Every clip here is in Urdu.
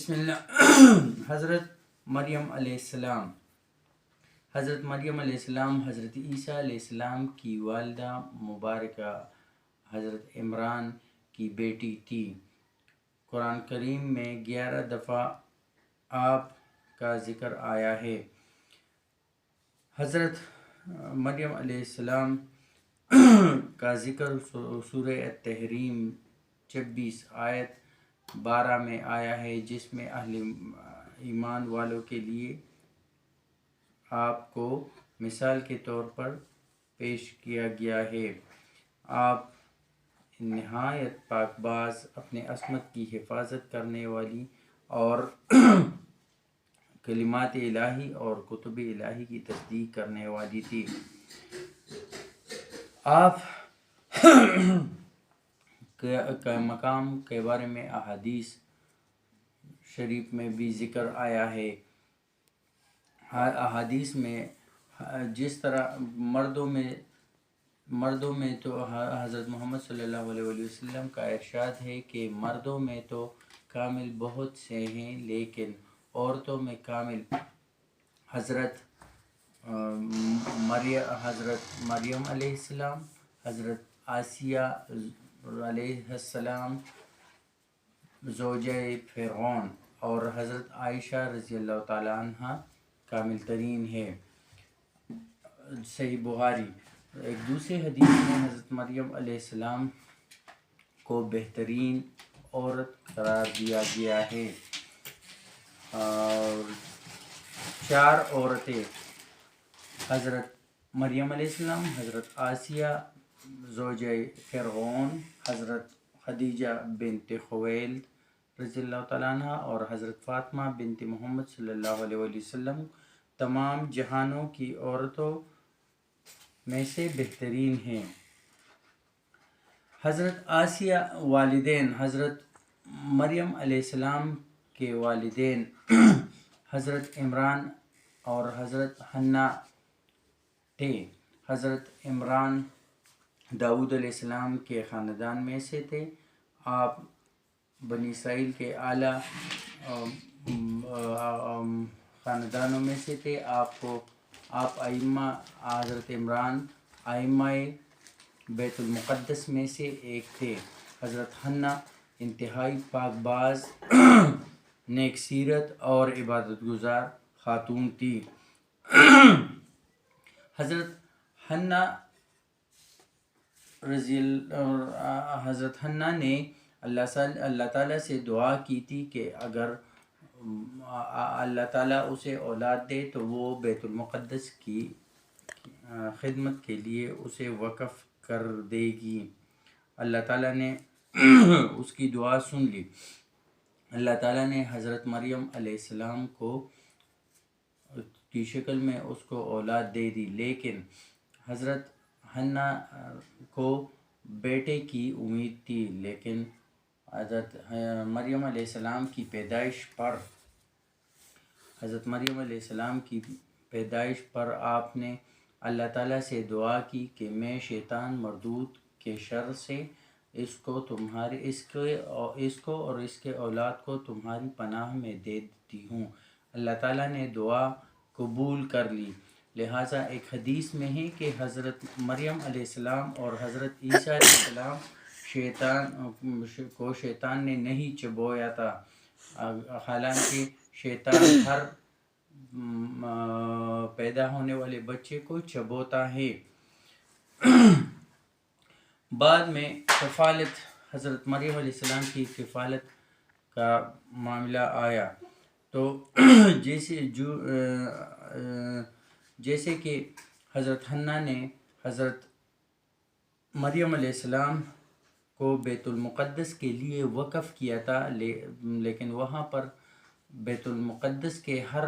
بسم اللہ۔ حضرت مریم علیہ السلام حضرت عیسیٰ علیہ السلام کی والدہ مبارکہ حضرت عمران کی بیٹی تھی۔ قرآن کریم میں 11 دفعہ آپ کا ذکر آیا ہے۔ حضرت مریم علیہ السلام کا ذکر سورہ التحریم 26 آیت 12 میں آیا ہے، جس میں اہل ایمان والوں کے لیے آپ کو مثال کے طور پر پیش کیا گیا ہے۔ آپ نہایت پاک باز، اپنے عصمت کی حفاظت کرنے والی اور کلمات الہی اور کتب الہی کی تصدیق کرنے والی تھی۔ آپ کا مقام کے بارے میں احادیث شریف میں بھی ذکر آیا ہے۔ احادیث میں جس طرح مردوں میں تو حضرت محمد صلی اللہ علیہ وسلم کا ارشاد ہے کہ مردوں میں تو کامل بہت سے ہیں، لیکن عورتوں میں کامل حضرت مریم علیہ السلام، حضرت آسیہ علیہ السلام زوجہ فرعون اور حضرت عائشہ رضی اللہ تعالیٰ عنہ کامل ترین ہے۔ صحیح بخاری۔ ایک دوسرے حدیث میں حضرت مریم علیہ السلام کو بہترین عورت قرار دیا گیا ہے، اور 4 عورتیں حضرت مریم علیہ السلام، حضرت آسیہ زوجہ فرعون، حضرت خدیجہ بنت خویلد رضی اللہ تعالیٰ عنہ اور حضرت فاطمہ بنت محمد صلی اللہ علیہ وسلم تمام جہانوں کی عورتوں میں سے بہترین ہیں۔ حضرت آسیہ والدین حضرت مریم علیہ السلام کے والدین حضرت عمران اور حضرت حنہ تھے۔ حضرت عمران داؤد علیہ السلام کے خاندان میں سے تھے۔ آپ بنی اسرائیل کے اعلیٰ خاندانوں میں سے تھے۔ آپ ائمہ حضرت عمران ائمہ بیت المقدس میں سے ایک تھے۔ حضرت حنہ انتہائی پاک باز، نیک سیرت اور عبادت گزار خاتون تھی۔ حضرت حنہ نے اللہ تعالیٰ سے دعا کی تھی کہ اگر اللہ تعالیٰ اسے اولاد دے تو وہ بیت المقدس کی خدمت کے لیے اسے وقف کر دے گی۔ اللہ تعالیٰ نے اس کی دعا سن لی۔ اللہ تعالیٰ نے حضرت مریم علیہ السلام کی شکل میں اس کو اولاد دے دی، لیکن حضرت حنہ کو بیٹے کی امید تھی، لیکن حضرت مریم علیہ السلام کی پیدائش پر آپ نے اللہ تعالیٰ سے دعا کی کہ میں شیطان مردود کے شر سے اس کو اور اس کے اولاد کو تمہاری پناہ میں دے دیتی ہوں۔ اللہ تعالیٰ نے دعا قبول کر لی۔ لہٰذا ایک حدیث میں ہے کہ حضرت مریم علیہ السلام اور حضرت عیسیٰ علیہ السلام شیطان نے نہیں چبویا تھا، حالانکہ شیطان ہر پیدا ہونے والے بچے کو چبوتا ہے۔ بعد میں کفالت حضرت مریم علیہ السلام کی کفالت کا معاملہ آیا تو جیسے کہ حضرت حنہ نے حضرت مریم علیہ السلام کو بیت المقدس کے لیے وقف کیا تھا، لیکن وہاں پر بیت المقدس کے ہر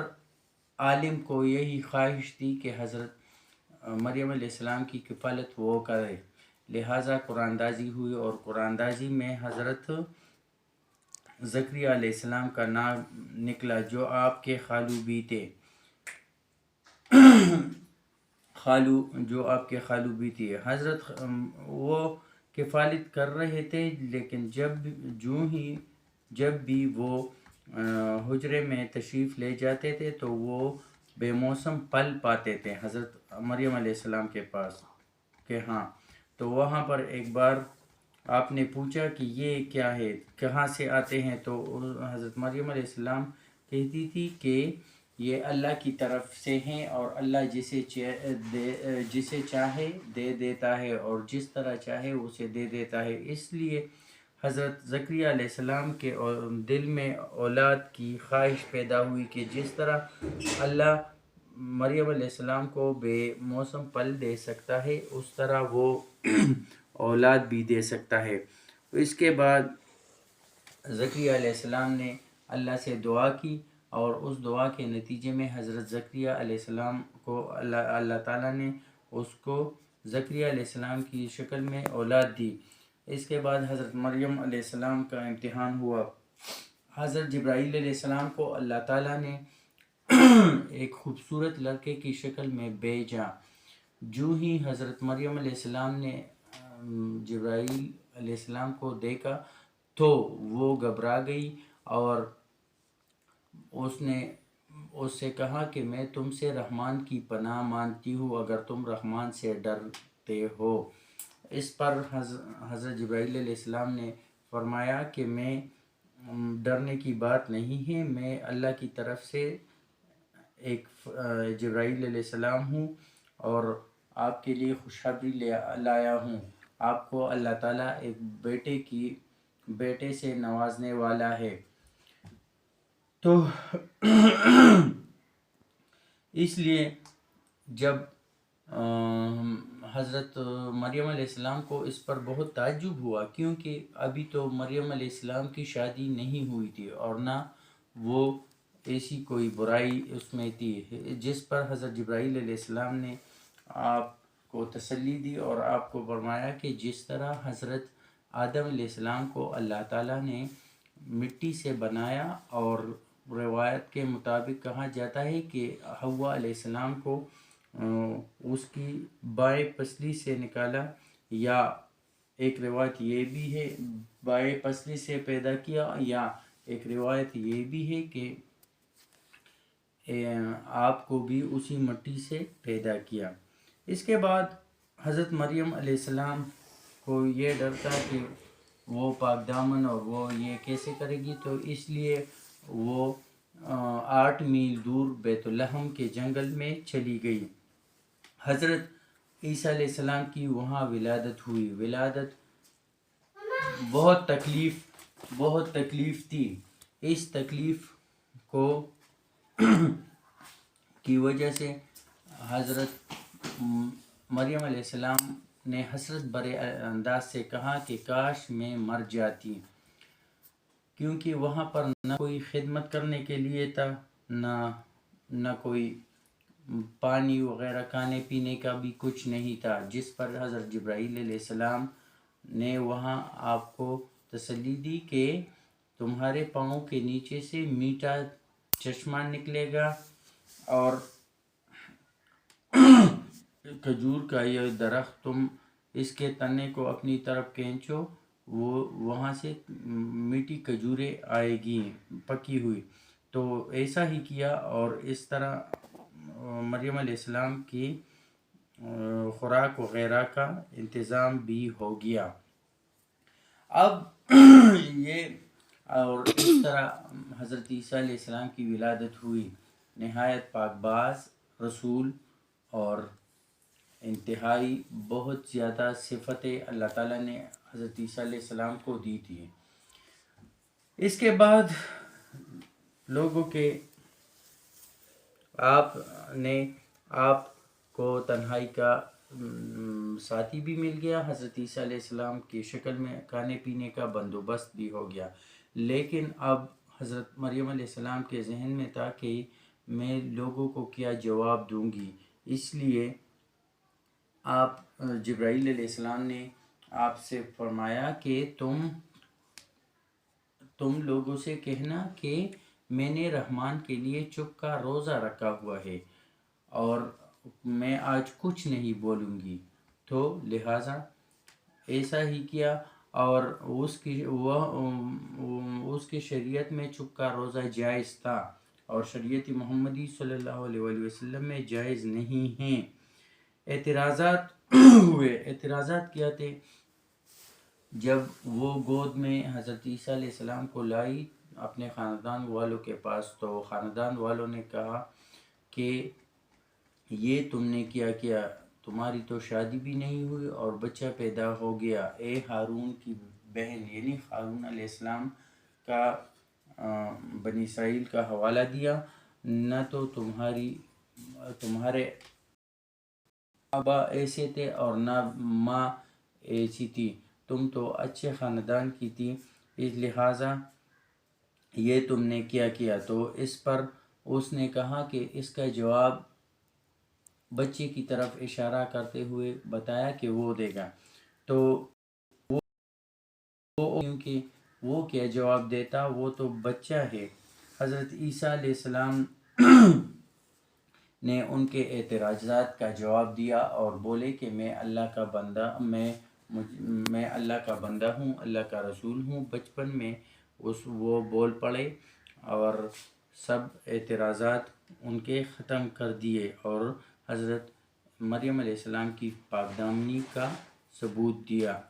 عالم کو یہی خواہش تھی کہ حضرت مریم علیہ السلام کی کفالت وہ کرے، لہٰذا قرآن دازی ہوئی، اور قرآن دازی میں حضرت زکریا علیہ السلام کا نام نکلا جو آپ کے خالو بھی تھے۔ حضرت وہ کفالت کر رہے تھے، لیکن جب بھی وہ حجرے میں تشریف لے جاتے تھے تو وہ بے موسم پل پاتے تھے حضرت مریم علیہ السلام کے پاس کہ ہاں. تو وہاں پر ایک بار آپ نے پوچھا کہ یہ کیا ہے، کہاں سے آتے ہیں؟ تو حضرت مریم علیہ السلام کہتی تھی کہ یہ اللہ کی طرف سے ہیں اور اللہ جسے چاہے دے دیتا ہے اور جس طرح چاہے اسے دے دیتا ہے. اس لیے حضرت زکریا علیہ السلام کے دل میں اولاد کی خواہش پیدا ہوئی کہ جس طرح اللہ مریم علیہ السلام کو بے موسم پل دے سکتا ہے اس طرح وہ اولاد بھی دے سکتا ہے. اس کے بعد زکریا علیہ السلام نے اللہ سے دعا کی اور اس دعا کے نتیجے میں حضرت زکریا علیہ السلام کو اللہ تعالیٰ نے اس کو زکریا علیہ السلام کی شکل میں اولاد دی. اس کے بعد حضرت مریم علیہ السلام کا امتحان ہوا. حضرت جبرائیل علیہ السلام کو اللہ تعالیٰ نے ایک خوبصورت لڑکے کی شکل میں بھیجا. جو ہی حضرت مریم علیہ السلام نے جبرائیل علیہ السلام کو دیکھا تو وہ گھبرا گئی اور اس نے اس سے کہا کہ میں تم سے رحمان کی پناہ مانگتی ہوں اگر تم رحمان سے ڈرتے ہو. اس پر حضرت جبرائیل علیہ السلام نے فرمایا کہ میں ڈرنے کی بات نہیں ہے، میں اللہ کی طرف سے ایک جبرائیل علیہ السلام ہوں اور آپ کے لیے خوشخبری لایا ہوں. آپ کو اللہ تعالیٰ ایک بیٹے سے نوازنے والا ہے. تو اس لیے جب حضرت مریم علیہ السلام کو اس پر بہت تعجب ہوا کیونکہ ابھی تو مریم علیہ السلام کی شادی نہیں ہوئی تھی اور نہ وہ ایسی کوئی برائی اس میں تھی، جس پر حضرت جبرائیل علیہ السلام نے آپ کو تسلی دی اور آپ کو فرمایا کہ جس طرح حضرت آدم علیہ السلام کو اللہ تعالیٰ نے مٹی سے بنایا اور روایت کے مطابق کہا جاتا ہے کہ حوا علیہ السلام کو اس کی بائیں پسلی سے نکالا، یا ایک روایت یہ بھی ہے بائیں پسلی سے پیدا کیا، یا ایک روایت یہ بھی ہے کہ آپ کو بھی اسی مٹی سے پیدا کیا. اس کے بعد حضرت مریم علیہ السلام کو یہ ڈر تھا کہ وہ پاک دامن اور وہ یہ کیسے کرے گی، تو اس لیے وہ 8 میل دور بیت لحم کے جنگل میں چلی گئی. حضرت عیسیٰ علیہ السلام کی وہاں ولادت ہوئی. ولادت بہت تکلیف تھی. اس تکلیف کی وجہ سے حضرت مریم علیہ السلام نے حسرت بھرے انداز سے کہا کہ کاش میں مر جاتی، کیونکہ وہاں پر نہ کوئی خدمت کرنے کے لیے تھا، نہ کوئی پانی وغیرہ کھانے پینے کا بھی کچھ نہیں تھا. جس پر حضرت جبرائیل علیہ السلام نے وہاں آپ کو تسلی دی کہ تمہارے پاؤں کے نیچے سے میٹھا چشمہ نکلے گا اور کھجور کا یہ درخت تم اس کے تنے کو اپنی طرف کھینچو، وہاں سے میٹھی کھجوریں آئے گی پکی ہوئی. تو ایسا ہی کیا اور اس طرح مریم علیہ السلام کی خوراک وغیرہ کا انتظام بھی ہو گیا. اب یہ اور اس طرح حضرت عیسیٰ علیہ السلام کی ولادت ہوئی. نہایت پاک باز رسول اور انتہائی بہت زیادہ صفتیں اللہ تعالیٰ نے حضرت عیسیٰ علیہ السلام کو دی تھی. اس کے بعد لوگوں کے آپ کو تنہائی کا ساتھی بھی مل گیا. حضرت عیسیٰ علیہ السلام کی شکل میں کھانے پینے کا بندوبست بھی ہو گیا. لیکن اب حضرت مریم علیہ السلام کے ذہن میں تھا کہ میں لوگوں کو کیا جواب دوں گی. اس لیے آپ جبرائیل علیہ السلام نے آپ سے فرمایا کہ تم لوگوں سے کہنا کہ میں نے رحمان کے لیے چپ کا روزہ رکھا ہوا ہے اور میں آج کچھ نہیں بولوں گی. تو لہٰذا ایسا ہی کیا اور اس کی شریعت میں چپ کا روزہ جائز تھا اور شریعت محمدی صلی اللہ علیہ وآلہ وسلم میں جائز نہیں ہیں۔ اعتراضات ہوئے۔ اعتراضات کیا تھے؟ جب وہ گود میں حضرت عیسیٰ علیہ السلام کو لائی اپنے خاندان والوں کے پاس، تو خاندان والوں نے کہا کہ یہ تم نے کیا، تمہاری تو شادی بھی نہیں ہوئی اور بچہ پیدا ہو گیا۔ اے ہارون کی بہن، یعنی ہارون علیہ السلام کا بنی اسرائیل کا حوالہ دیا، نہ تو تمہارے ابا ایسے تھے اور نہ ماں ایسی تھی، تم تو اچھے خاندان کی تھی، اس لہٰذا یہ تم نے کیا۔ تو اس پر اس نے کہا کہ اس کا جواب بچے کی طرف اشارہ کرتے ہوئے بتایا کہ وہ دے گا۔ تو کیونکہ وہ کیا جواب دیتا، وہ تو بچہ ہے۔ حضرت عیسیٰ علیہ السلام نے ان کے اعتراضات کا جواب دیا اور بولے کہ میں اللہ کا بندہ ہوں، اللہ کا رسول ہوں۔ بچپن میں وہ بول پڑے اور سب اعتراضات ان کے ختم کر دیے اور حضرت مریم علیہ السلام کی پاک دامنی کا ثبوت دیا۔